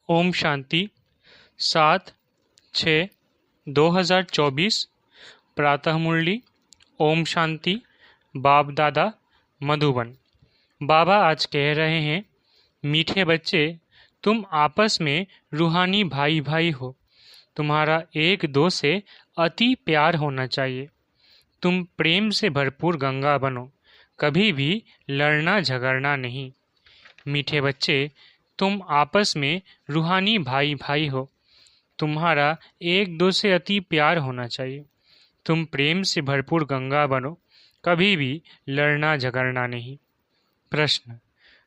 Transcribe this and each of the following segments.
ओम शांति। 7/6/2024 प्रातः मुरली। ओम शांति। बाप दादा मधुबन। बाबा आज कह रहे हैं, मीठे बच्चे, तुम आपस में रूहानी भाई भाई हो। तुम्हारा एक दो से अति प्यार होना चाहिए। तुम प्रेम से भरपूर गंगा बनो, कभी भी लड़ना झगड़ना नहीं। मीठे बच्चे, तुम आपस में रूहानी भाई भाई हो। तुम्हारा एक दो से अति प्यार होना चाहिए। तुम प्रेम से भरपूर गंगा बनो, कभी भी लड़ना झगड़ना नहीं। प्रश्न: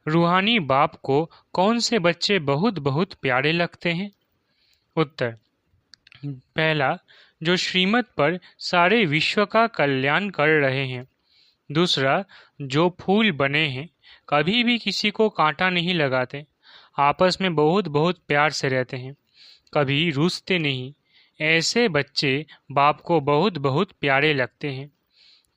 रूहानी बाप को कौन से बच्चे बहुत बहुत प्यारे लगते हैं? उत्तर: पहला, जो श्रीमत पर सारे विश्व का कल्याण कर रहे हैं। दूसरा, जो फूल बने हैं, कभी भी किसी को कांटा नहीं लगाते, आपस में बहुत बहुत प्यार से रहते हैं, कभी रूसते नहीं। ऐसे बच्चे बाप को बहुत बहुत प्यारे लगते हैं।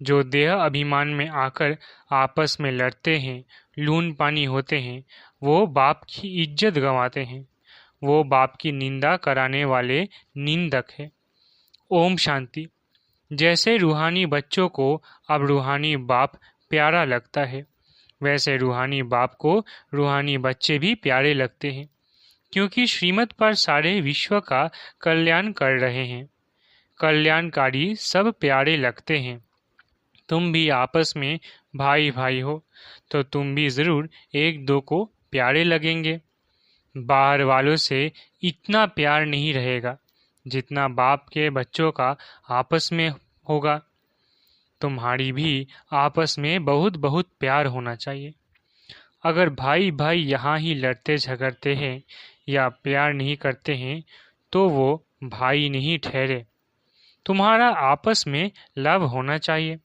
जो देह अभिमान में आकर आपस में लड़ते हैं, लून पानी होते हैं, वो बाप की इज्जत गंवाते हैं। वो बाप की निंदा कराने वाले निंदक है। ओम शांति। जैसे रूहानी बच्चों को अब रूहानी बाप प्यारा लगता है, वैसे रूहानी बाप को रूहानी बच्चे भी प्यारे लगते हैं, क्योंकि श्रीमत पर सारे विश्व का कल्याण कर रहे हैं। कल्याणकारी सब प्यारे लगते हैं। तुम भी आपस में भाई भाई हो, तो तुम भी जरूर एक दो को प्यारे लगेंगे। बाहर वालों से इतना प्यार नहीं रहेगा जितना बाप के बच्चों का आपस में होगा। तुम्हारी भी आपस में बहुत बहुत प्यार होना चाहिए। अगर भाई भाई यहाँ ही लड़ते झगड़ते हैं या प्यार नहीं करते हैं, तो वो भाई नहीं ठहरे। तुम्हारा आपस में लव होना चाहिए।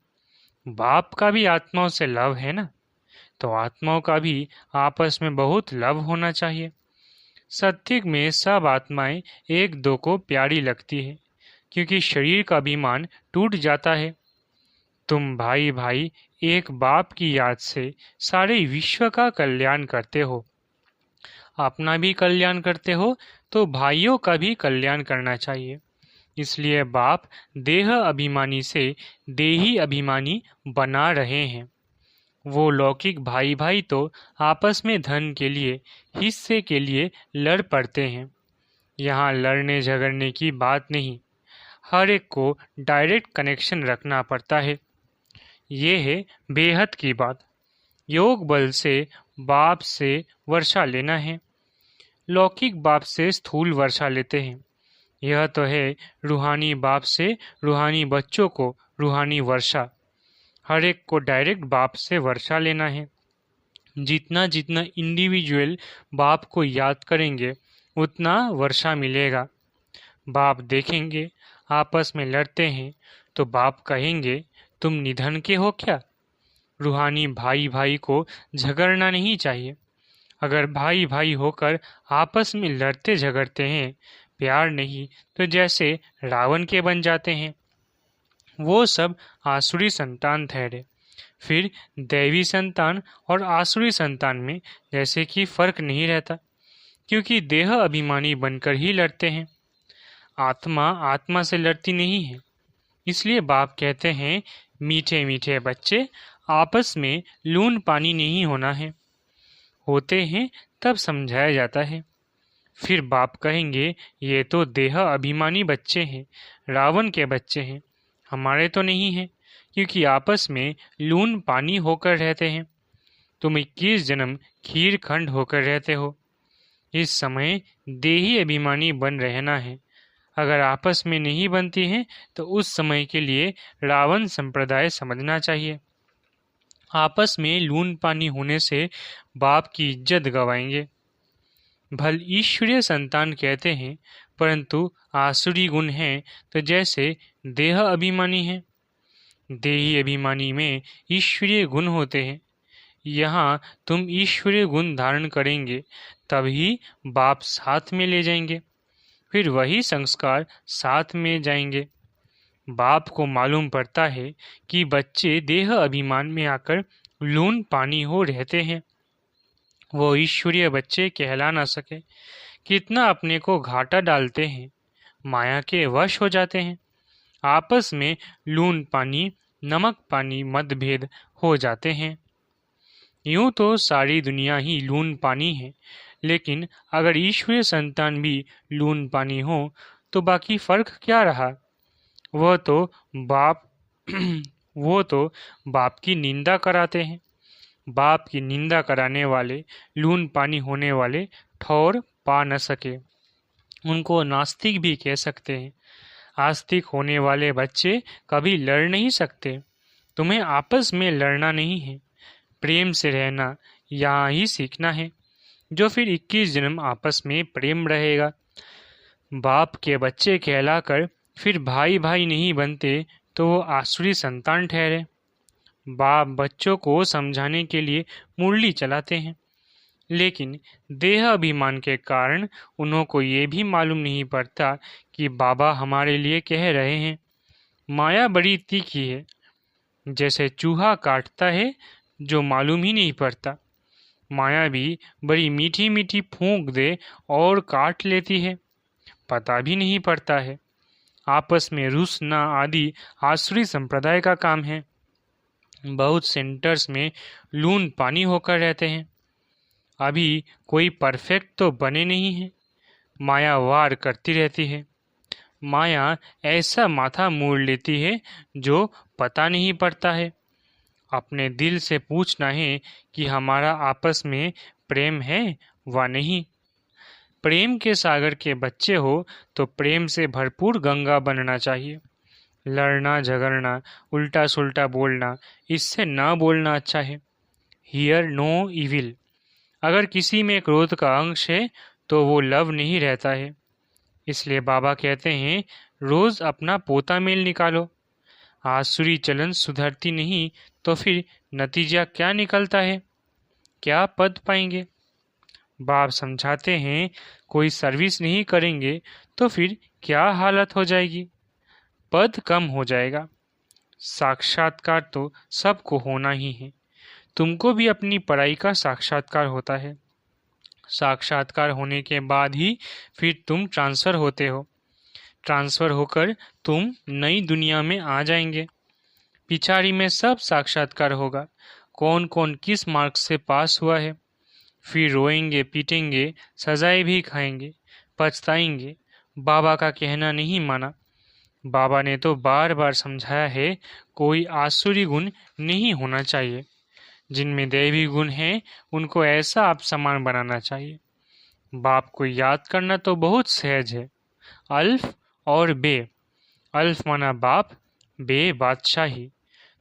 बाप का भी आत्माओं से लव है ना, तो आत्माओं का भी आपस में बहुत लव होना चाहिए। सत्युग में सब आत्माएं एक दो को प्यारी लगती है, क्योंकि शरीर का अभिमान टूट जाता है। तुम भाई भाई एक बाप की याद से सारे विश्व का कल्याण करते हो। अपना भी कल्याण करते हो तो भाइयों का भी कल्याण करना चाहिए। इसलिए बाप देह अभिमानी से देही अभिमानी बना रहे हैं। वो लौकिक भाई भाई तो आपस में धन के लिए, हिस्से के लिए लड़ पड़ते हैं। यहाँ लड़ने झगड़ने की बात नहीं, हर एक को डायरेक्ट कनेक्शन रखना पड़ता है। ये है बेहद की बात। योग बल से बाप से वर्षा लेना है, लौकिक बाप से स्थूल वर्षा लेते हैं। यह तो है रूहानी बाप से रूहानी बच्चों को रूहानी वर्षा। हर एक को डायरेक्ट बाप से वर्षा लेना है। जितना जितना इंडिविजुअल बाप को याद करेंगे, उतना वर्षा मिलेगा। बाप देखेंगे आपस में लड़ते हैं, तो बाप कहेंगे, तुम निधन के हो क्या? रूहानी भाई भाई को झगड़ना नहीं चाहिए। अगर भाई भाई होकर आपस में लड़ते झगड़ते हैं, प्यार नहीं, तो जैसे रावण के बन जाते हैं। वो सब आसुरी संतान ठहरे। फिर दैवी संतान और आसुरी संतान में जैसे कि फर्क नहीं रहता, क्योंकि देह अभिमानी बनकर ही लड़ते हैं। आत्मा आत्मा से लड़ती नहीं है। इसलिए बाप कहते हैं, मीठे मीठे बच्चे, आपस में लून पानी नहीं होना है। होते हैं तब समझाया जाता है। फिर बाप कहेंगे, ये तो देह अभिमानी बच्चे हैं, रावण के बच्चे हैं, हमारे तो नहीं हैं, क्योंकि आपस में लून पानी होकर रहते हैं। तुम 21 जन्म खीर खंड होकर रहते हो। इस समय देही अभिमानी बन रहना है। अगर आपस में नहीं बनती हैं, तो उस समय के लिए रावण संप्रदाय समझना चाहिए। आपस में लून पानी होने से बाप की इज्जत गवाएंगे। भल ईश्वरीय संतान कहते हैं, परंतु आसुरी गुण हैं, तो जैसे देह अभिमानी है। देही अभिमानी में ईश्वरीय गुण होते हैं। यहाँ तुम ईश्वरीय गुण धारण करेंगे, तभी बाप साथ में ले जाएंगे। फिर वही संस्कार साथ में जाएंगे। बाप को मालूम पड़ता है कि बच्चे देह अभिमान में आकर लून पानी हो रहते हैं। वो ईश्वरीय बच्चे कहला ना सके, कितना अपने को घाटा डालते हैं, माया के वश हो जाते हैं। आपस में लून पानी नमक पानी मतभेद हो जाते हैं। यूं तो सारी दुनिया ही लून पानी है, लेकिन अगर ईश्वरीय संतान भी लून पानी हो तो बाकी फर्क क्या रहा? वह तो बाप वो तो बाप की निंदा कराते हैं। बाप की निंदा कराने वाले लून पानी होने वाले ठौर पा न सके, उनको नास्तिक भी कह सकते हैं। आस्तिक होने वाले बच्चे कभी लड़ नहीं सकते। तुम्हें आपस में लड़ना नहीं है, प्रेम से रहना यहाँ ही सीखना है, जो फिर 21 जन्म आपस में प्रेम रहेगा। बाप के बच्चे कहलाकर फिर भाई भाई नहीं बनते तो वो आसुरी संतान ठहरे। बाप बच्चों को समझाने के लिए मुरली चलाते हैं, लेकिन देह अभिमान के कारण उन्हों को ये भी मालूम नहीं पड़ता कि बाबा हमारे लिए कह रहे हैं। माया बड़ी तीखी है, जैसे चूहा काटता है जो मालूम ही नहीं पड़ता। माया भी बड़ी मीठी मीठी फूंक दे और काट लेती है, पता भी नहीं पड़ता है। आपस में रुसना आदि आसुरी संप्रदाय का काम है। बहुत सेंटर्स में लून पानी होकर रहते हैं। अभी कोई परफेक्ट तो बने नहीं है। माया वार करती रहती है। माया ऐसा माथा मोड़ लेती है जो पता नहीं पड़ता है। अपने दिल से पूछना है कि हमारा आपस में प्रेम है व नहीं। प्रेम के सागर के बच्चे हो तो प्रेम से भरपूर गंगा बनना चाहिए। लड़ना झगड़ना उल्टा सुल्टा बोलना, इससे ना बोलना अच्छा है। Hear no evil. अगर किसी में क्रोध का अंश है तो वो लव नहीं रहता है। इसलिए बाबा कहते हैं रोज अपना पोता मेल निकालो। आसुरी चलन सुधरती नहीं तो फिर नतीजा क्या निकलता है? क्या पद पाएंगे? बाप समझाते हैं कोई सर्विस नहीं करेंगे तो फिर क्या हालत हो जाएगी? पद कम हो जाएगा। साक्षात्कार तो सबको होना ही है। तुमको भी अपनी पढ़ाई का साक्षात्कार होता है। साक्षात्कार होने के बाद ही फिर तुम ट्रांसफ़र होते हो। ट्रांसफ़र होकर तुम नई दुनिया में आ जाएंगे। पिछाड़ी में सब साक्षात्कार होगा, कौन कौन किस मार्क्स से पास हुआ है। फिर रोएंगे पीटेंगे, सजाएं भी खाएंगे, पछताएंगे बाबा का कहना नहीं माना। बाबा ने तो बार बार समझाया है कोई आसुरी गुण नहीं होना चाहिए। जिनमें दैवी गुण हैं उनको ऐसा आप समान बनाना चाहिए। बाप को याद करना तो बहुत सहज है। अल्फ और बे। अल्फ माना बाप, बे बादशाही।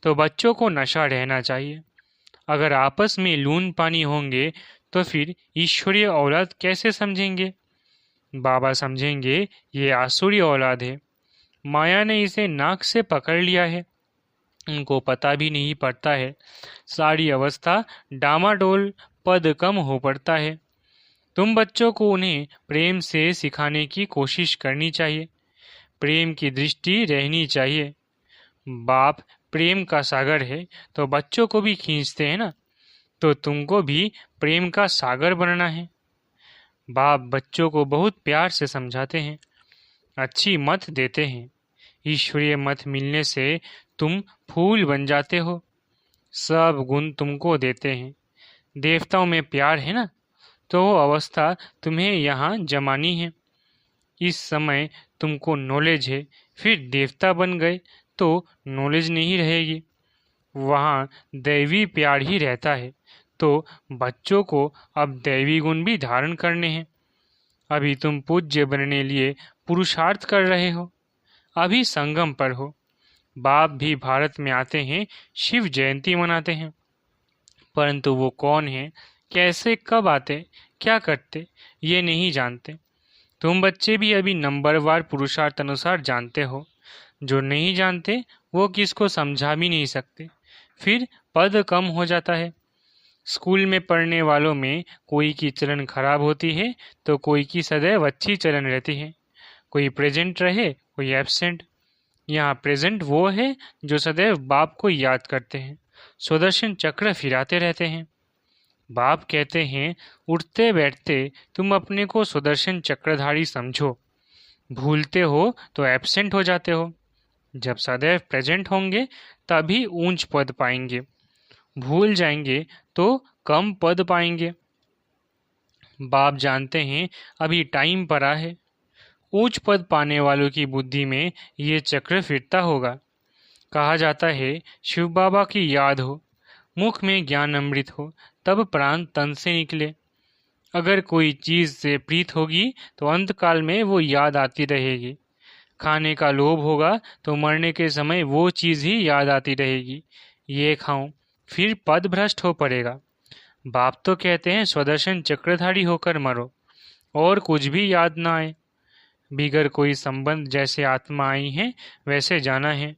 तो बच्चों को नशा रहना चाहिए। अगर आपस में लून पानी होंगे तो फिर ईश्वरीय औलाद कैसे समझेंगे? बाबा समझेंगे ये आसुरी औलाद है। माया ने इसे नाक से पकड़ लिया है। उनको पता भी नहीं पड़ता है। सारी अवस्था डामाडोल, पद कम हो पड़ता है। तुम बच्चों को उन्हें प्रेम से सिखाने की कोशिश करनी चाहिए। प्रेम की दृष्टि रहनी चाहिए। बाप प्रेम का सागर है तो बच्चों को भी खींचते हैं ना, तो तुमको भी प्रेम का सागर बनना है। बाप बच्चों को बहुत प्यार से समझाते हैं, अच्छी मत देते हैं। ईश्वरीय मत मिलने से तुम फूल बन जाते हो। सब गुण तुमको देते हैं। देवताओं में प्यार है ना, तो वो अवस्था तुम्हें यहाँ जमानी है। इस समय तुमको नॉलेज है, फिर देवता बन गए तो नॉलेज नहीं रहेगी। वहाँ दैवी प्यार ही रहता है, तो बच्चों को अब दैवी गुण भी धारण करने हैं। अभी तुम पूज्य बनने लिए पुरुषार्थ कर रहे हो। अभी संगम पर हो। बाप भी भारत में आते हैं, शिव जयंती मनाते हैं, परंतु वो कौन है, कैसे, कब आते, क्या करते, ये नहीं जानते। तुम बच्चे भी अभी नंबरवार पुरुषार्थ अनुसार जानते हो। जो नहीं जानते वो किसको समझा भी नहीं सकते। फिर पद कम हो जाता है। स्कूल में पढ़ने वालों में कोई की चलन खराब होती है तो कोई की सदैव अच्छी चलन रहती है। कोई प्रेजेंट रहे, कोई एब्सेंट। यहाँ प्रेजेंट वो है जो सदैव बाप को याद करते हैं, सुदर्शन चक्र फिराते रहते हैं। बाप कहते हैं, उठते बैठते तुम अपने को सुदर्शन चक्रधारी समझो, भूलते हो तो एब्सेंट हो जाते हो। जब सदैव प्रेजेंट होंगे तभी ऊंच पद पाएंगे, भूल जाएंगे तो कम पद पाएंगे। बाप जानते हैं अभी टाइम पड़ा है। ऊंच पद पाने वालों की बुद्धि में ये चक्र फिरता होगा। कहा जाता है शिव बाबा की याद हो, मुख में ज्ञान अमृत हो, तब प्राण तन से निकले। अगर कोई चीज से प्रीत होगी तो अंतकाल में वो याद आती रहेगी। खाने का लोभ होगा तो मरने के समय वो चीज ही याद आती रहेगी, ये खाऊं, फिर पद भ्रष्ट हो पड़ेगा। बाप तो कहते हैं स्वदर्शन चक्रधारी होकर मरो, और कुछ भी याद ना आए। बिगर कोई संबंध जैसे आत्मा आई है वैसे जाना है।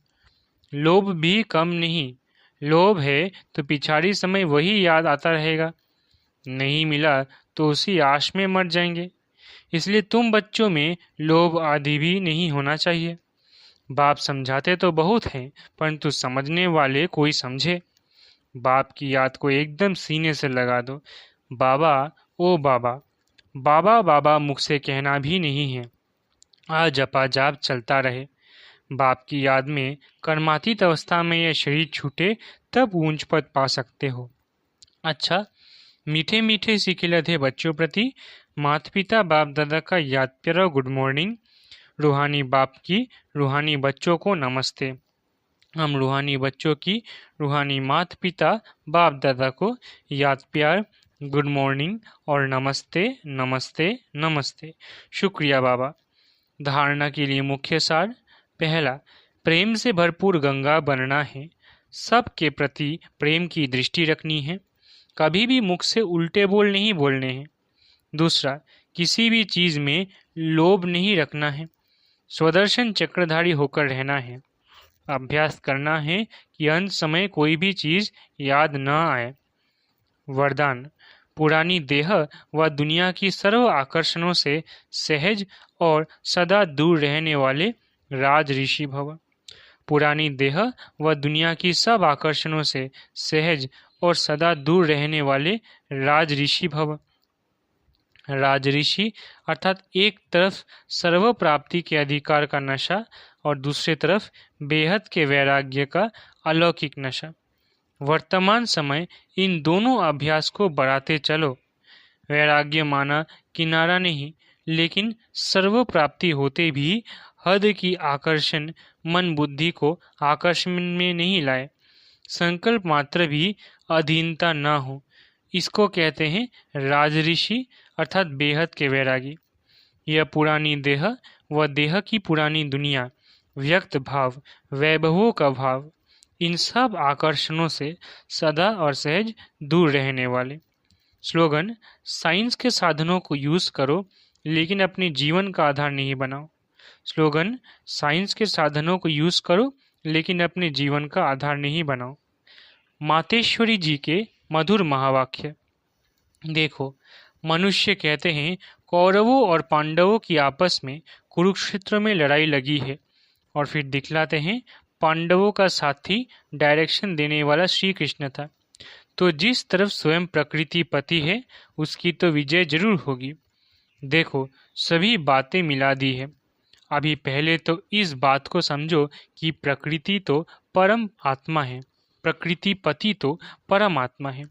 लोभ भी कम नहीं। लोभ है तो पिछाड़ी समय वही याद आता रहेगा। नहीं मिला तो उसी आश में मर जाएंगे। इसलिए तुम बच्चों में लोभ आदि भी नहीं होना चाहिए। बाप समझाते तो बहुत हैं, परंतु समझने वाले कोई समझे। बाप की याद को एकदम सीने से लगा दो। बाबा, ओ बाबा। बाबा बाबा मुख से कहना भी नहीं है। आ जपा जाप चलता रहे। बाप की याद में कर्मातीत अवस्था में यह शरीर छूटे तब ऊंच पद पा सकते हो। अच्छा, मीठे मीठे सीखे लधे बच्चों प्रति माता पिता बाप दादा का याद प्यारा गुड मॉर्निंग। रूहानी बाप की रूहानी बच्चों को नमस्ते। हम रूहानी बच्चों की रूहानी माता पिता बाप दादा को याद प्यार, गुड मॉर्निंग और नमस्ते नमस्ते नमस्ते। शुक्रिया बाबा। धारणा के लिए मुख्य सार। पहला, प्रेम से भरपूर गंगा बनना है। सबके प्रति प्रेम की दृष्टि रखनी है। कभी भी मुख से उल्टे बोल नहीं बोलने हैं। दूसरा, किसी भी चीज में लोभ नहीं रखना है। स्वदर्शन चक्रधारी होकर रहना है। अभ्यास करना है कि अंत समय कोई भी चीज याद न आए। वरदान, पुरानी देह व दुनिया की सर्व आकर्षणों से सहज और सदा दूर रहने वाले राज ऋषि भव। पुरानी देह व दुनिया की सब आकर्षणों से सहज और सदा दूर रहने वाले राज ऋषि भव। राज ऋषि अर्थात एक तरफ सर्व प्राप्ति के अधिकार का नशा और दूसरी तरफ बेहद के वैराग्य का अलौकिक नशा। वर्तमान समय इन दोनों अभ्यास को बढ़ाते चलो। वैराग्य माना किनारा नहीं, लेकिन सर्व प्राप्ति होते भी हद की आकर्षण मन बुद्धि को आकर्षण में नहीं लाए। संकल्प मात्र भी अधीनता न हो, इसको कहते हैं राजऋषि अर्थात बेहद के वैरागी। यह पुरानी देह व देह की पुरानी दुनिया, व्यक्त भाव, वैभवों का भाव, इन सब आकर्षणों से सदा और सहज दूर रहने वाले। स्लोगन, साइंस के साधनों को यूज करो लेकिन अपने जीवन का आधार नहीं बनाओ। स्लोगन, साइंस के साधनों को यूज करो लेकिन अपने जीवन का आधार नहीं बनाओ। मातेश्वरी जी के मधुर महावाक्य। देखो, मनुष्य कहते हैं कौरवों और पांडवों की आपस में कुरुक्षेत्र में लड़ाई लगी है, और फिर दिखलाते हैं पांडवों का साथी डायरेक्शन देने वाला श्री कृष्ण था। तो जिस तरफ स्वयं प्रकृति पति है उसकी तो विजय जरूर होगी। देखो, सभी बातें मिला दी है। अभी पहले तो इस बात को समझो कि प्रकृति तो परम आत्मा है, प्रकृति पति तो परम आत्मा है।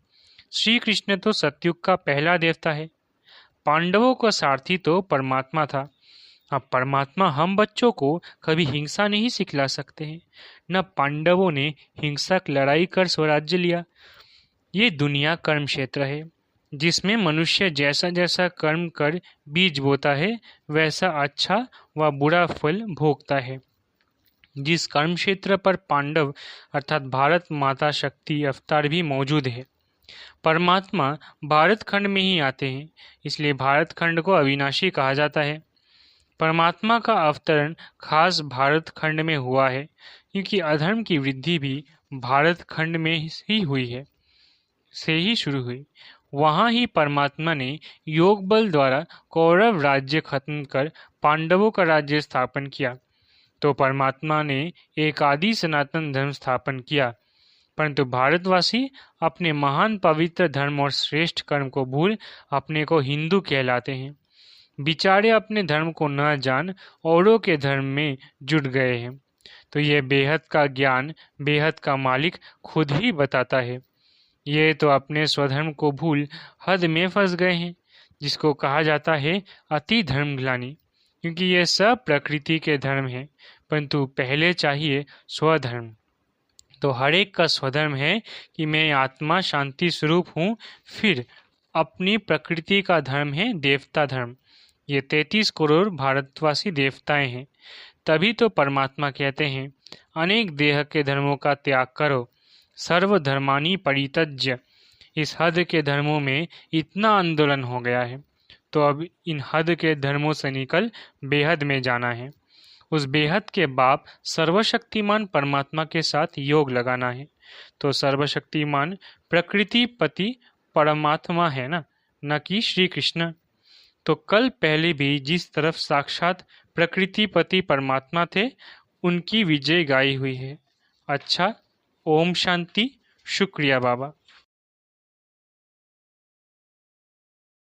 श्री कृष्ण तो सतयुग का पहला देवता है। पांडवों का सारथी तो परमात्मा था। अब परमात्मा हम बच्चों को कभी हिंसा नहीं सिखला सकते हैं। न पांडवों ने हिंसक लड़ाई कर स्वराज्य लिया। ये दुनिया कर्म क्षेत्र है, जिसमें मनुष्य जैसा जैसा कर्म कर बीज बोता है वैसा अच्छा व बुरा फल भोगता है। जिस कर्म क्षेत्र पर पांडव अर्थात भारत माता शक्ति अवतार भी मौजूद है, परमात्मा भारत खंड में ही आते हैं, इसलिए भारत खंड को अविनाशी कहा जाता है। परमात्मा का अवतरण खास भारत खंड में हुआ है, क्योंकि अधर्म की वृद्धि भी भारत खंड में ही हुई है, से ही शुरू हुई। वहां ही परमात्मा ने योग बल द्वारा कौरव राज्य खत्म कर पांडवों का राज्य स्थापन किया। तो परमात्मा ने एक आदि सनातन धर्म स्थापन किया। परंतु भारतवासी अपने महान पवित्र धर्म और श्रेष्ठ कर्म को भूल अपने को हिंदू कहलाते हैं। बेचारे अपने धर्म को न जान औरों के धर्म में जुट गए हैं। तो यह बेहद का ज्ञान बेहद का मालिक खुद ही बताता है। ये तो अपने स्वधर्म को भूल हद में फंस गए हैं, जिसको कहा जाता है अति धर्म ग्लानि, क्योंकि ये सब प्रकृति के धर्म हैं, परंतु पहले चाहिए स्वधर्म। तो हर एक का स्वधर्म है कि मैं आत्मा शांति स्वरूप हूँ। फिर अपनी प्रकृति का धर्म है देवता धर्म। ये 33 करोड़ भारतवासी देवताएं हैं। तभी तो परमात्मा कहते हैं अनेक देह के धर्मों का त्याग करो, सर्वधर्मानि परित्यज्य। इस हद के धर्मों में इतना आंदोलन हो गया है, तो अब इन हद के धर्मों से निकल बेहद में जाना है। उस बेहद के बाप सर्वशक्तिमान परमात्मा के साथ योग लगाना है। तो सर्वशक्तिमान प्रकृति पति परमात्मा है ना, न कि श्री कृष्ण। तो कल पहले भी जिस तरफ साक्षात प्रकृति पति परमात्मा थे, उनकी विजय गाई हुई है। अच्छा, ओम शांति। शुक्रिया बाबा।